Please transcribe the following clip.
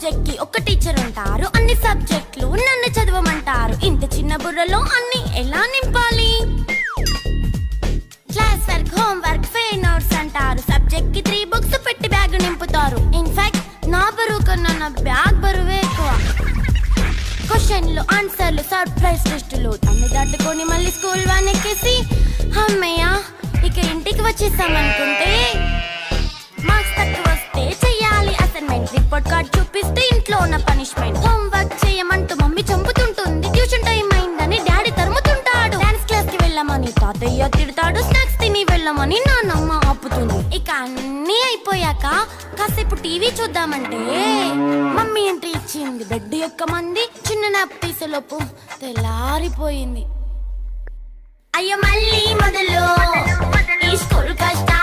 Subject కి ఒక teacher ఉంటారు, అన్ని సబ్జెక్టులు నన్ను చదవమంటారు. ఇంత చిన్న బుర్రలో అన్ని ఎలా నింపాలి? Class work, home work, fair notes అంటారు. సబ్జెక్ట్ కి 3 బుక్స్ పెట్టి బ్యాగ్ నింపుతారు. ఇన్ఫాక్ట్ నా బరువు కన్నా నా బ్యాగ్ బరువే ఎక్కువ. క్వశ్చన్లు, ఆన్సర్లు, సర్ప్రైజ్ టెస్టులు అన్ని దాటుకొని మళ్ళీ స్కూల్ వాన్ ఎక్కేసి అమ్మయ్య ఇక ఇంటికి వచ్చేసామనుకుంటే మార్క్స్ తక్కువ వస్తే చెయ్యాలి అసైన్మెంట్. రిపోర్ట్ కార్డ్ చూపిస్తే ఇంట్లో ఉన్న పనిష్మెంట్. హోమ్ వర్క్ చేయమంటూ మమ్మీ చంపుతుంటుంది. ట్యూషన్ టైం అయిందని డాడీ తరుముతుంటాడు. డాన్స్ క్లాస్ కి వెళ్ళమని తాతయ్య తిడతాడు. స్నాక్స్ తిని వెళ్ళమని నాన్నమ్మ ఆపుతుంది. ఇక అన్నీ అయిపోయాక కాసేపు టీవీ చూద్దామంటే మమ్మీ ఎంట్రీ ఇచ్చింది. బెడ్ యొక్క మంది చిన్న నాప్ తీసేలోపు తెల్లారిపోయింది. అయ్యో మళ్ళీ మొదలు ఈ స్కూల్ కష్టం.